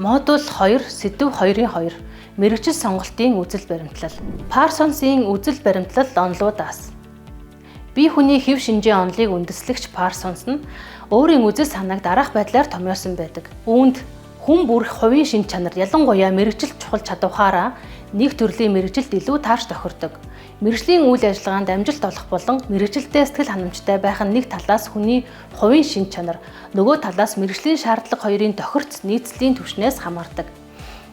Модуль 2 сэдв 2-2 мэргэжил сонголтын үзэл баримтлал. Парсонсын үзэл баримтлал онолуудаас. Бие хүний хэв шинжийн онолыг үндэслэгч Парсонс нь өөрийн үзэл санааг дараах байдлаар томьёосон байдаг. Үүнд хүн бүрх хувийн шинж чанар ялангуяа мэргэжил чухал чадвараараа нэг төрлийн мэргэжилд илүү таарч тохирдог. Мэргэжлийн үйл ажиллагаанд амжилт олох болон мэргэжилдээ сэтгэл ханамжтай байх нь нэг талаас хүний хувийн шинж чанар, нөгөө талаас мэргэжлийн шаардлага хоёрын тохирц нийцлийн түвшнээс хамаардаг.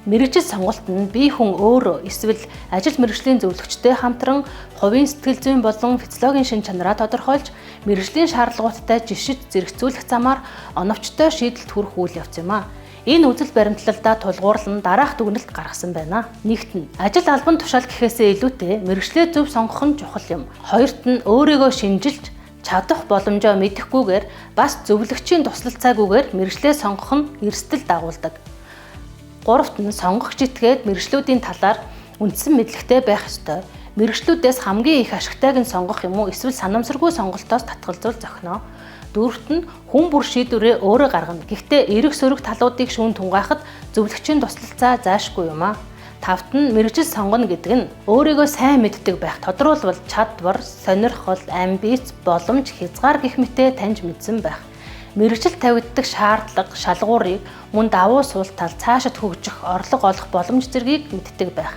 Мэргэжил сонголт нь бие хүн өөрөө эсвэл ажил мэргэжлийн зөвлөгчтэй хамтран хувийн сэтгэл зүйн болон физиологийн шинж чанараа тодорхойлж мэргэжлийн шаардлагуудтай жишиж зэрэгцүүлэх замаар оновчтой шийдэлд хүрэх үйл явц юм а. Энэ үзэл баримтлалдаа тулгуурлан дараах дүгнэлт гаргасан байна. Нэгт нь ажил албан тушаал гэхээсээ илүүтэй мэргэжлээ зөв сонгох нь чухал юм. Хоёрт нь өөрийгөө шинжилж чадах боломжоо мэдэхгүйгээр бас зөвлөгчийн туслалцаагүйгээр мэргэжлээ сонгох нь эрсдэл дагуулдаг. Гуравт нь сонгох житгээд мэргэжлүүдийн талаар үндсэн мэдлэгтэй байх ёстой. Мэргэжлүүдээс хамгийн их ашигтайг нь сонгох юм уу эсвэл санамсаргүй сонголтоос татгалзуул зохино. Дөрөвт нь хүн бүр шийдвэрээ өөрөө гаргана. Гэхдээ эрэг сөрөг талуудыг шүүн тунгаахад зөвлөгчийн туслалцаа заашгүй юм а. Тавт нь мэргэжил сонгоно гэдэг нь өөрийгөө сайн мэддэг байх, тодруулбал чадвар, сонирхол, амбиц, боломж, хязгаар гэх мэтээ таньж мэдсэн байх. Мэргэжил тавигддаг шаардлага, шалгуурыг мөн давуу сул тал цаашид хөгжих, орлого олох боломж зэргийг мэддэг байх.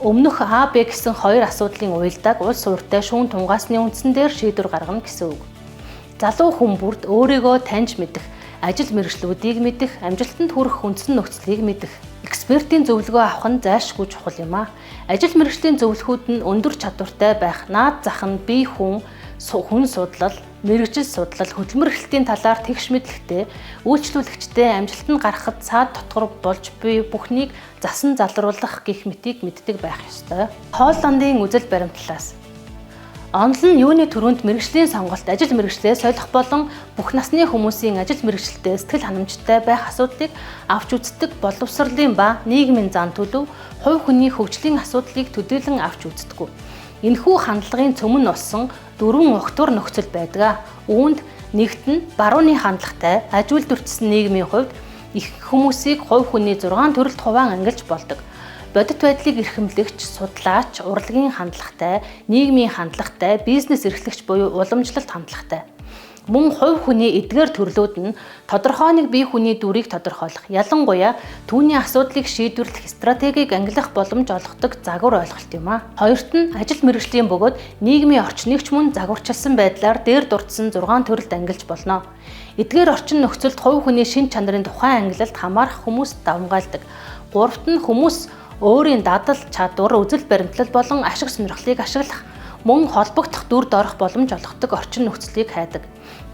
Өмнөх А, Б гэсэн хоёр асуудлын уялдааг улс суурьтай шүүн тунгаасны үндсэн дээр шийдвэр гаргана гэсэн үг. Залуу хүн бүрд өөрийгөө таньж мэдэх, ажил мэргэжлүүдийг мэдэх, амжилтанд хүрэх үндсэн нөхцөлийг мэдэх, экспертийн зөвлөгөө авах нь зайлшгүй чухал юм а. Ажил мэргэжлийн зөвлөхүүд нь өндөр чадвартай байх, наад зах нь бие хүн судлал, мэргэжил судлал, хөдөлмөр эрхлэлтийн талаар тэгш мэдлэгтэй, үйлчлүүлэгчтэй амжилтанд гарахад цаад дотгор болж буй бүхнийг засан залруулах гэх мэтийг мэддэг байх ёстой. Холландын үзэл баримтлалаас. Онол нь юуны төрөнд мэргэжлийн сонголт, ажил мэргэжлээ солих болон бүх насны хүмүүсийн ажил мэргэжилтэд сэтгэл ханамжтай байх асуудлыг авч үздэг боловсролын ба нийгмийн зан төлөв, хувь хүний хөгжлийн асуудлыг төдийлөн авч үздэггүй. Энэхүү хандлагын цөмөн болсон 4 огтур нөхцөл байдаг. Үүнд нэгт нь барууны хандлагатай, аж үйлдвэрчсэн нийгмийн хувьд их хүмүүсийг хувь хүний 6 төрөлд хуваан ангилж болдог. Бодит байдлыг эрхэмлэгч, судлаач, урлагийн хандлагатай, нийгмийн хандлагатай, бизнес эрхлэгч буюу уламжлалт хандлагатай. Мөн хувь хүний эдгээр төрлүүд нь тодорхой нэг бие хүний дүрийг тодорхойлох, ялангуяа түүний асуудлыг шийдвэрлэх стратегийг ангилах боломж олгодог загвар ойлголт юм а. Хоёрт нь ажил мэргэжлийн бөгөөд нийгмийн орчныг ч мөн загварчилсан байдлаар дээр дурдсан 6 төрөлд ангилж болно. Эдгээр орчин нөхцөлд хувь хүний шинж чанарын тухайн ангилалд хамаарах хүмүүс давмгаалдаг. Гуравт нь хүмүүс өөрийн дадал, чадвар, үзэл баримтлал болон ашиг сонирхлыг ашиглах, мөн холбогдох дүрд орох боломж олгодог орчин нөхцөлийг хайдаг.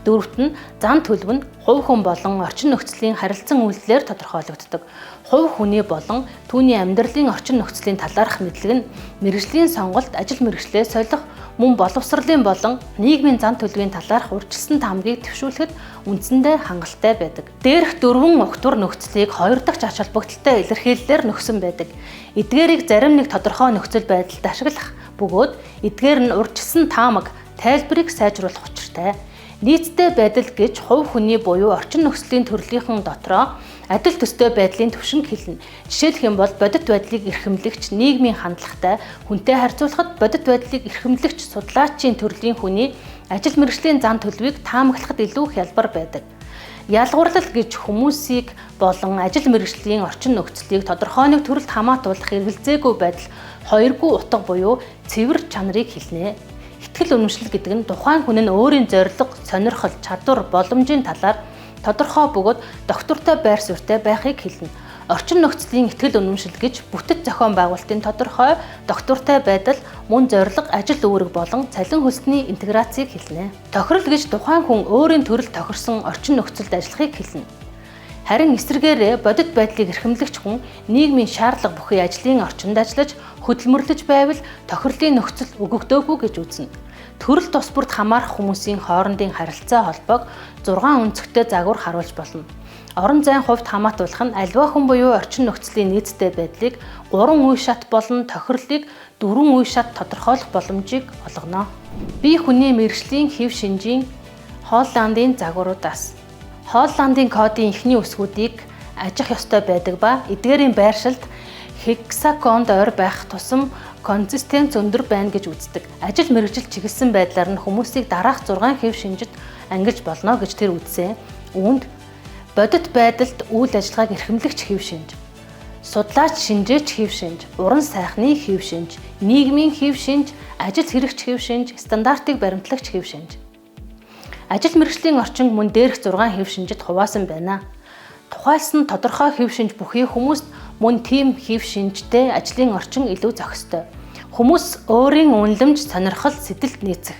Дөрөвт нь зан төлөв нь хувь хүн болон орчин нөхцөлийн харилцан үйлдэлээр тодорхойлогддог. Хувь хүний болон түүний амьдралын орчин нөхцөлийн талаарх мэдлэг нь мэргэжлийн сонголт, ажил мэргэжлээ солих, мөн боловсролын болон нийгмийн зан төлөвийн талаарх урьдчилсан тамгыг төвшүүлэхэд үндсэндээ хангалттай байдаг. Дээрх 4 огтур нөхцөлийг 2 дахь ач холбогдолтой илэрхийлэлээр нөхсөн байдаг. Эдгээрийг зарим нэг тодорхой нөхцөл байдалд ашиглах бөгөөд эдгээр нь урьдчилсан таамаг, тайлбарыг сайжруулах учиртай. Нийцтэй байдал гэж хувь хүний буюу орчин нөхцөлийн төрлийнхэн дотроо адил төстэй байдлын түвшинг хэлнэ. Жишээлх юм бол бодит байдлыг эрхэмлэгч, нийгмийн хандлагатай, хүнтэй харьцуулахад бодит байдлыг эрхэмлэгч, судлаачийн төрлийн хүний ажил мэргэжлийн зан төлөвийг таамаглахад илүү хялбар байдаг. Ялгуурлал гэж хүмүүсийг болон ажил мэргэжлийн орчин нөхцөлийг тодорхой нэг төрөлд хамаатуулах эргэлзээгүй байдал, хоёргүй утга буюу цэвэр чанарыг хэлнэ. Итгэл үнэмшил гэдэг нь тухайн хүн нь өөрийн зорилго, сонирхол, чадвар, боломжийн талаар тодорхой бөгөөд доктортой байр суурьтай байхыг хэлнэ. Орчин нөхцөлийн итгэл үнэмшил гэж бүтэц зохион байгуулалтын тодорхой, доктортой байдал, мөн зорилго, ажил үүрэг болон цалин хөлсний интеграцийг хэлнэ. Тохирол гэж тухайн хүн өөрийн төрөл тохирсон орчин нөхцөлд ажиллахыг хэлнэ. Харин эсвэргээрээ бодит байдлыг эрхэмлэгч хүн нийгмийн шаардлага бүхий ажлын орчинд ажиллаж, хөдөлмөрлөж байвал тохирлын нөхцөл өгөгдөөгүй гэж үзнэ. Төрөл тус бүрт хамаарах хүмүүсийн хоорондын харилцаа холбоог 6 өнцөгтэй загвар харуулж болно. Орон зайн хувьд хамаатуулах нь аливаа хүн буюу орчин нөхцөлийн нийцтэй байдлыг 3 үе шат болон тохирлыг 4 үе шат тодорхойлох боломжийг олгоно. Бие хүний мэргэжлийн хэв шинжийн Холландын загваруудаас. Холландын кодын эхний үсгүүдийг ажих ёстой байдаг ба эдгээрийн байршилд хексагонд ойр байх тусам консистенц өндөр байна гэж үздэг. Ажил мэргэжил чиглэсэн байдлаар нь хүмүүсийг дараах 6 хэв шинжид ангилж болно гэж тэр үзсэн. Үүнд бодит байдалд үйл ажиллагааг эрхэмлэгч хэв шинж, судлаач шинжээч хэв шинж, уран сайхны хэв шинж, нийгмийн хэв шинж, ажил хэрэгч хэв шинж, стандартыг баримтлагч хэв шинж. Ажил мэргэжлийн орчинг мөн дээрх 6 хэв шинжид хуваасан байна. Тухайлсан тодорхой хэв шинж бүхий хүмүүст мөн тийм хэв шинжтэй ажлын орчин илүү зохистой. Хүмүүс өөрийн үнэлэмж, сонирхол, сэтгэлд нийцэх,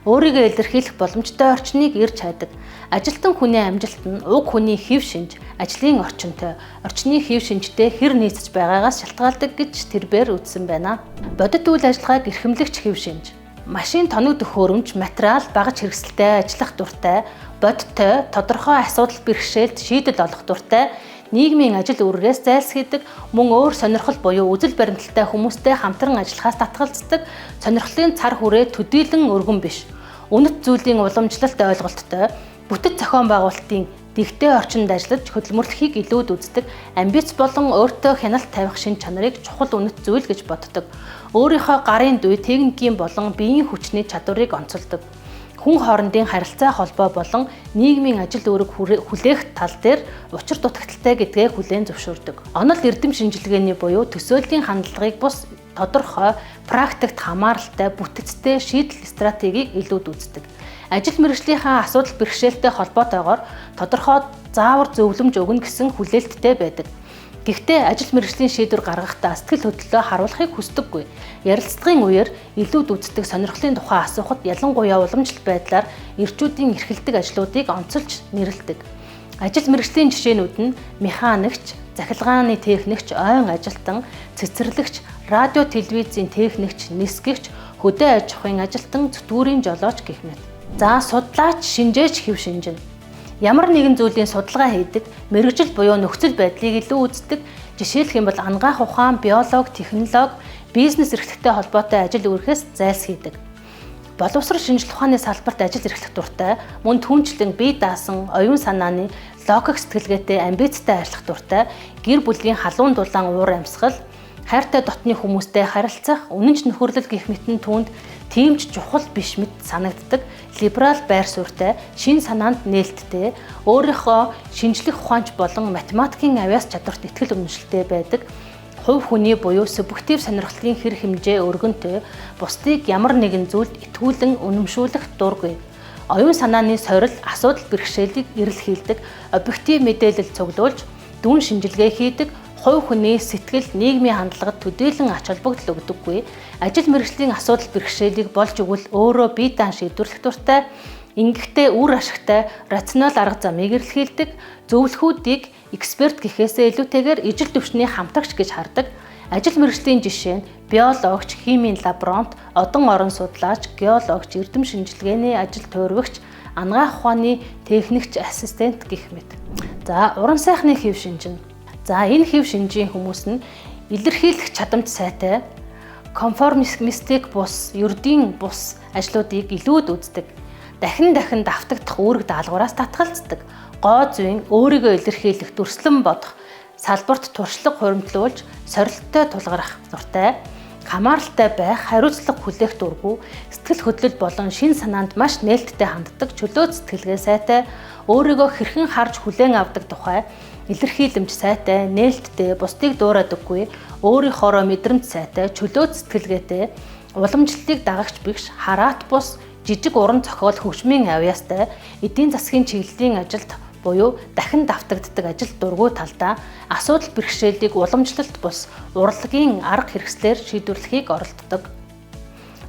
өөрийгөө илэрхийлэх боломжтой орчныг ирж хайдаг. Ажилтан хүний амжилт нь уг хүний хэв шинж, ажлын орчинтой, орчны хэв шинжтэй хэр нийцэж байгаагаас шалтгаалдаг гэж тэрбээр үзсэн байна. Бодит үйл ажиллагааг эрхэмлэгч хэв шинж. Машин тоног төхөөрөмж, материал, багаж хэрэгсэлтэй ажиллах дуртай, бодиттой, тодорхой асуудал бэрхшээлд шийдэл олох дуртай, нийгмийн ажил үүргээс зайлсхийдэг, мөн өөр сонирхол буюу үзэл баримталтай хүмүүстэй хамтран ажиллахаас татгалздаг, сонирхлын цар хүрээ төдийлөн өргөн биш, үнэт зүйлийн уламжлалт ойлголттой, бүтэц зохион байгуулалтын дэгтэй орчинд ажиллаж хөдөлмөрлөхийг илүүд үздэг, амбиц болон өөртөө хяналт тавих шин чанарыг чухал үнэт зүйл гэж боддог. Өөрийнхөө гарын дуй техникийн болон биеийн хүчний чадварыг онцолдог. Хүн хоорондын харилцаа холбоо болон нийгмийн ажил үүрэг хүлээх тал дээр учир дутагдaltaй гэдгээ хүлээн зөвшөөрдөг. Онол эрдэм шинжилгээний буюу төсөөлийн хандлагыг бус тодорхой, практикт хамааралтай, бүтэцтэй шийдэл стратегийг илүүд үздэг. Ажил мэргэжлийнхаа асуудал бэрхшээлтэй холбоотойгоор тодорхой заавар зөвлөмж өгнө гэсэн хүлээлттэй байдаг. Гэхдээ ажил мэргэжлийн шийдвэр гаргахдаа сэтгэл хөдлөлөө харуулахыг хүсдэггүй. Ярилцлагын үеэр илүүд үздэг сонирхлын тухай асуухад ялангуяа уламжлалт байдлаар эрчүүдийн эрхэлдэг ажлуудыг онцолж нэрлэдэг. Ажил мэргэжлийн жишээнүүд нь механикч, захилгааны техникч, ойн ажилтан, цэцэрлэгч, радио телевизийн техникч, нисгэгч, хөдөө аж ахуйн ажилтан, зүтгүүрийн жолооч гэх мэт. За судлаач, шинжээч хэв шинж нь. Ямар нэгэн зүйлийн судалгаа хийдэг, мэргэжил буюу нөхцөл байдлыг илүү үздэг, жишээлх юм бол ангаах ухаан, биолог, технологи, бизнес эрхлэгтэй холбоотой ажил үүргээс зайлсхийдэг. Боловсрол шинжилгээ ухааны салбарт ажил эрхлэх дуртай, мөн түнчлэн бие даасан, оюун санааны, логик сэтгэлгээтэй, амбицтай ажиллах дуртай, гэр бүлийн халуун дулаан уур амьсгал, хайртай дотны хүмүүстэй харилцах, үнэнч нөхөрлөл гэх мэтэн түүнд тиймч чухал биш мэт санагддаг, либерал байр суурьтай, шин санаанд нээлттэй, өөрийнхөө шинжлэх ухаанч болон математикийн авяас чадварт итгэл үнэмшилтэй байдаг, хувь хүний буюу субъектив сонирхлын хэр хэмжээ өргөнтэй, бусдыг ямар нэгэн зүйлд итгүүлэн үнэмшүүлэх дургүй. Оюун санааны сорил, асуудал бэрхшээлийг эрэлхийлдэг, объектив мэдээлэл цуглуулж, дүн шинжилгээ хийдэг, хувь хүний сэтгэл, нийгмийн хандлагад төдийлөн ач холбогдол өгдөггүй, ажил мэргэжлийн асуудал бэрхшээлийг болж өгвөл өөрөө бие даан шийдвэрлэх дуртай, ингэхдээ үр ашигтай, рационал арга замыг эрэлхийлдэг, зөвлөхүүдийг эксперт гэхээсээ илүүтэйгээр ижил төвчний хамтрагч гэж хардаг. Ажил мэргэжлийн жишээ нь биологч, химийн лаборант, одон орон судлаач, геологч, эрдэм шинжилгээний ажил туурвагч, ангаах ухааны техникч, ассистент гэх мэт. За уран сайхны хэв шинж нь. За энэ хэв шинжийн хүмүүс нь илэрхийлэх чадамж сайтай, конформистик бус, ердийн бус ажлуудыг илүүд үздэг. Дахин давтагдах үүрэг даалгавраас татгалздаг. Гоо зүйн өөрийгөө илэрхийлэх, дүрслэн бодох, салбарт туршлага хуримтлуулж, сорилттой тулгарах дуртай, хамааралтай байх, хариуцлага хүлээх дургүй, сэтгэл хөдлөл болон шин санаанд маш нээлттэй ханддаг, чөлөө сэтгэлгээ сайтай, өөрийгөө хэрхэн харж хүлээн авдаг тухай илэрхийлэмж сайтай, нээлттэй, бусдыг дуурайдаггүй, өөрийнхоороо мэдрэмж сайтай, чөлөө сэтгэлгээтэй, уламжлалыг дагагч бигш, хараат бус, жижиг уран зохиол хөгжмийн авьяастай, эдийн засгийн чиглэлийн ажилд буюу дахин давтагддаг ажил дургүй талдаа асуудал бэрхшээлийг уламжлалт бус урлагийн арга хэрэгслээр шийдвэрлэхийг оролддог.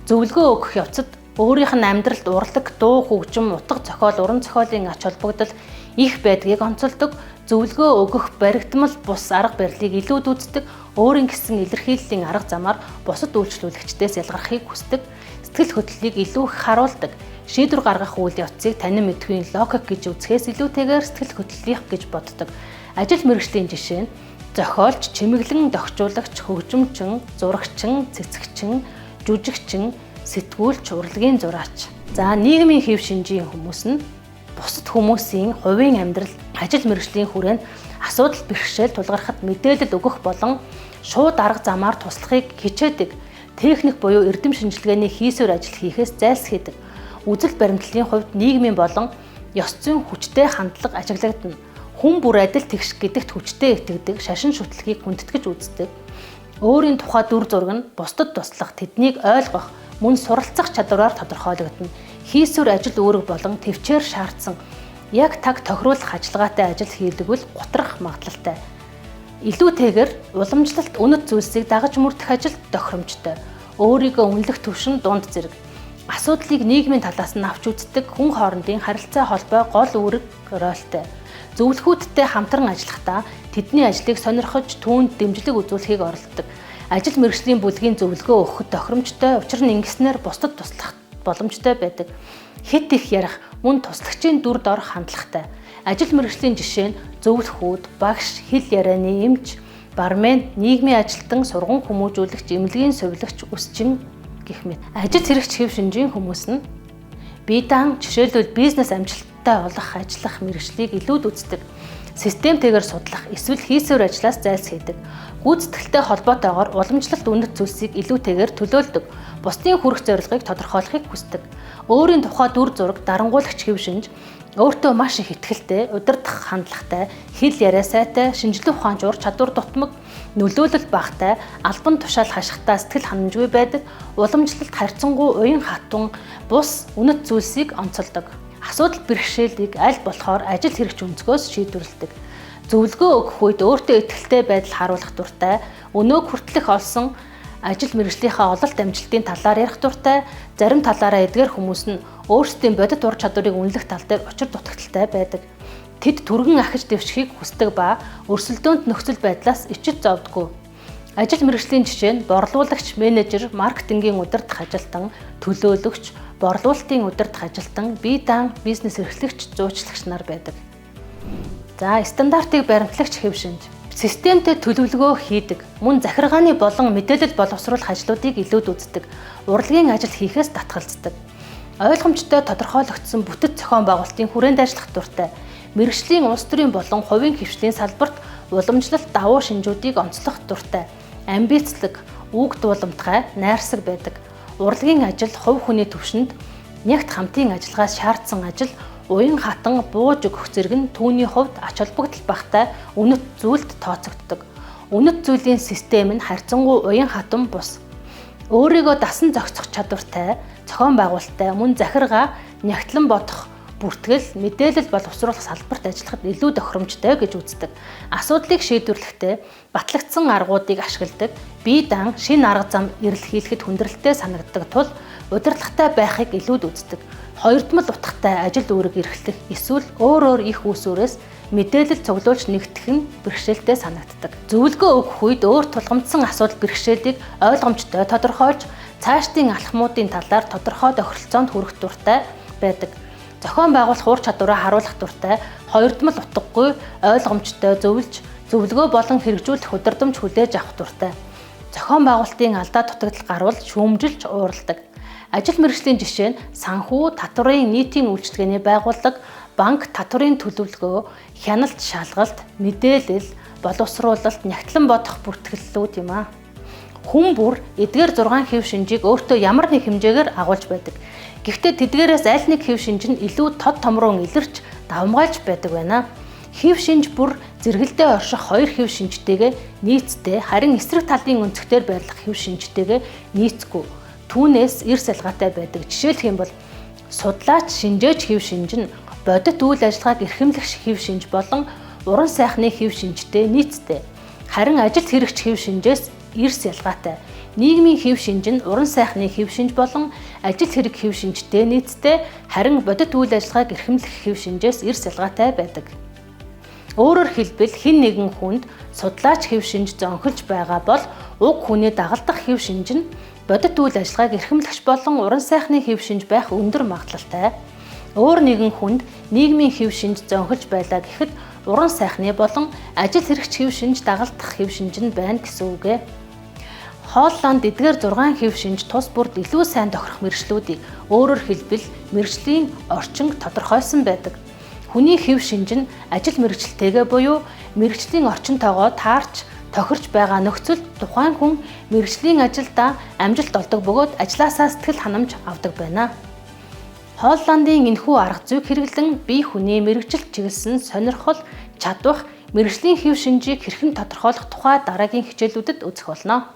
Зөвлөгөө өгөх явцад өөрийнх нь амьдралд урлаг, дуу, хөгжим, утга зохиол, уран зохиолын ач холбогдол их байдгийг онцолдог. Зөвлөгөө өгөх баригдмал бус арга барилыг илүүд үздэг, өөрийн гэсэн илэрхийллийн арга замаар бусад үйлчлүүлэгчдээс ялгархыг хүсдэг, сэтгэл хөдлөлийг илүү их харуулдаг, шийдвэр гаргах үйл явцыг танин мэдхийн логик гэж үзэхээс илүүтэйгээр сэтгэл хөдлөлийнх гэж боддог. Ажил мэргэжлийн жишээ нь зохиолч, чимэглэн дохижуулагч, хөгжимчин, зурагчин, цэцэгчин, жүжигчин, сэтгүүлч, урлагийн зураач. За нийгмийн хэв шинжийн хүмүүс нь бусад хүмүүсийн хувийн амьдрал, ажил мэргэжлийн хүрээнд асуудал бэрхшээл тулгархад мэдээлэл өгөх болон шууд арга замаар туслахыг хичээдэг. Техник буюу эрдэм шинжилгээний хийсвэр ажил хийхээс зайлсхийдэг. Үзэл баримтлалын хувьд нийгмийн болон ёс зүйн хүчтэй хандлага ажиглагдана. Хүн бүр адил тэгш гэдэгт хүчтэй итгэдэг, шашин шүтлгийг хүндэтгэж үздэг. Өөрийн тухай дүр зураг нь бусдад туслах, тэднийг ойлгох, мөн суралцах чадвараар тодорхойлогдно. Хийсвэр ажил үүрэг болон төвчээр шаардсан яг таг тохируулах ажиллагаатай ажил хийлгвэл гутрах магадлалтай. Илүүтэйгээр уламжлалт үнэт зүйлсийг дагаж мөрдөх ажилд тохиромжтой. Өөрийгөө үнэлэх түвшин дунд зэрэг. Асуудлыг нийгмийн талаас нь авч үздэг хүн хоорондын харилцаа холбоо гол үүрэг ролтой. Зөвлөхүүдтэй хамтран ажиллахдаа тэдний ажлыг сонирхож түүнд дэмжлэг үзүүлэхийг оролддог. Ажил мэргэжлийн бүлгийн зөвлөгөө өгөхөд тохиромжтой, учир нь ингэснээр бусдад туслах боломжтой байдаг. Хэд их ярих, мөн туслагчийн дүр дор хандлагатай. Ажил мэргэжлийн жишээ нь зөвлөхүүд, багш, хэл ярианы эмч, бармен, нийгмийн ажилтан, сургууль хүмүүжүүлэгч, эмнэлгийн сувилагч, үсчин гэх мэт. Ажил хэрэгч хэв шинжийн хүмүүс нь бие даан жишээлбэл бизнес амжилттай олох ажиллах мэргэжлийг илүүд үздэг. Системтэйгээр судлах, эсвэл хийсвэр ажлаас зайлсхийдэг. Гүйцэтгэлтэй холбоотойгоор уламжлалт үнэт зүйлсийг илүүтэйгээр төлөөлдөг. Бусдын хүрэх зорилгыг тодорхойлохыг хүсдэг. Өөрийн тухай дүр зураг, дарангуулагч хэв шинж, өөртөө маш их итгэлтэй, удирдах хандлагатай, хэл яриа сайтай, шинжилгээ ухаанч ур чадвар дутмаг, нөлөөлөл багтай, албан тушаал хашихтаа сэтгэл ханамжгүй байдаг, уламжлалт харьцангуй уян хатун, бус үнэт зүйлсийг онцолдог. Асуудал бэрхшээлийг аль болохоор ажил хэрэгч өнцгөөс шийдвэрлэдэг. Зөвлөгөө өгөх үед өөртөө итгэлтэй байдал харуулах дуртай, өнөөг хүртэлх олсон ажил мэргэжлийнхаа ололт амжилтын талаар ярих дуртай, зарим талаараа эдгээр хүмүүс нь өөрсдийн бодит ур чадварыг үнэлэх тал дээр учир дутагдaltaй байдаг. Тэд түргэн ахиж дэвшихийг хүсдэг ба өрсөлдөөнд нөхцөл байдлаас ичид зовдгоо. Ажил мэргэжлийн жишээ нь борлуулагч, менежер, маркетингийн удирдах ажилтан, төлөөлөгч, борлуулалтын удирдах ажилтан, бие даан бизнес эрхлэгч, зуучлагч нар байдаг. За, стандартыг баримтлагч хэв шинж. Системтэй төлөвлөгөө хийдэг, мөн захиргааны болон мэдээлэл боловсруулах ажлуудыг илүүд үздэг, урлагийн ажил хийхээс татгалздаг. Ойлгомжтой тодорхойлогдсон бүтэц зохион байгуулалтын хүрээнд ажиллах дуртай. Мэргэжлийн улс төрийн болон хувийн хвшлийн салбарт уламжлалт давуу шинжүүдийг онцлох дуртай. Амбицлог, үг дууламтгай, найрсаг байдаг. Урлагийн ажил хувь хүний төвшөнд нягт хамтын ажиллагаас шаардсан ажил, уян хатан бууж өгөх зэрэг нь түүний хувьд ач холбогдол багтай үнэт зүйлд тооцогддог. Үнэт зүйлийн систем нь харьцангуй уян хатан бус. Өөрийгөө дасан зохицох чадвартай, зохион байгуулалттай, мөн захиргаа нягтлан бодох, бүртгэл, мэдээлэл боловсруулах салбарт ажиллахад илүү тохиромжтой гэж үздэг. Асуудлыг шийдвэрлэхдээ батлагдсан аргуудыг ашигладаг, бие даан шинэ арга зам эрэлхийлэхэд хүндрэлтэй санагддаг тул удирдлагатай байхыг илүүд үздэг. Хоёрдмол утгатай ажил үүрэг эрхлэх эсвэл өөр их үүсвэрээс мэдээлэл цуглуулж нэгтгэх нь бэрхшээлтэй санагддаг. Зөвлөгөө өгөх үед өөр тулгамдсан асуудал бэрхшээлийг ойлгомжтой тодорхойлж, цаашдын алхмуудын талаар тодорхой тохиролцоонд хүрэх дуртай байдаг. Зохион байгуулах ур чадвараа харуулах дуртай, хоёрдмол утгагүй, ойлгомжтой зөвлөж, зөвлөгөө болон хэрэгжүүлэх удирдамж хүлээж авах дуртай. Зохион байгуулалтын алдаа дутагдал гарвал шүүмжилж уурладаг. Ажил мэргэжлийн жишээ нь санхүү, татварын нийтийн үйлчилгээний байгууллага, банк, татварын төлөвлөгөө, хяналт шалгалт, мэдээлэл, боловсруулалт, нягтлан бодох бүртгэллүүд юм а. Хүн бүр эдгээр 6 хэв шинжийг өөртөө ямар нэг хэмжээгээр агуулж байдаг. Гэхдээ тэдгээрээс аль нэг хэв шинж нь илүү тод томрон илэрч давмгайлж байдаг байна. Хэв шинж бүр зэрэгэлдээ орших 2 хэв шинжтэйгээ нийцтэй, харин эсрэг талын өнцгтээр байрлах хэв шинжтэйгээ нийцгүй. Түүнээс эрс ялгаатай байдаг. Жишээлх юм бол судлаач шинжээч хэв шинж нь бодит үйл ажиллагааг эрхэмлэх хэв шинж болон уран сайхны хэв шинжтэй нийцтэй. Харин ажил хэрэгч хэв шинжээс эрс ялгаатай. Нийгмийн хэв шинж нь уран сайхны хэв шинж болон ажил хэрэг хэв шинжтэй нийцтэй, харин бодит үйл ажиллагааг эрхэмлэх хэв шинжээс эрс ялгаатай байдаг. Өөрөөр хэлбэл хэн нэгэн хүнд судлаач хэв шинж зөнхөлж байгаа бол уг хүний дагалдах хэв шинж нь бодит үйл ажиллагааг эрхэмлэгч болон уран сайхны хэв шинж байх өндөр магадлалтай. Өөр нэгэн хүнд нийгмийн хэв шинж зөнхөлж байлаа гэхэд уран сайхны болон ажил хэрэгч хэв шинж дагалдах хэв шинж нь байна гэсэн үг ээ. Хооллонд эдгээр 6 хэв шинж тус бүрд илүү сайн тохирох мэргэжлүүдийг өөрөөр хэлбэл мэргэжлийн орчинг тодорхойлсон байдаг. Хүний хэв шинж нь ажил мэргэжилтэйгээ буюу мэргэжлийн орчинтойгоо таарч тохирч байгаа нөхцөлд тухайн хүн мэргэжлийн ажилдаа амжилт олдог бөгөөд ажилласаа сэтгэл ханамж авдаг байна. Холландын энэхүү арга зүйг хэрэглэн бие хүний мэргэжилд чиглэсэн сонирхол, чадвах, мэргэжлийн хэв шинжийг хэрхэн тодорхойлох тухай дараагийн хичээлүүдэд үзэх болно.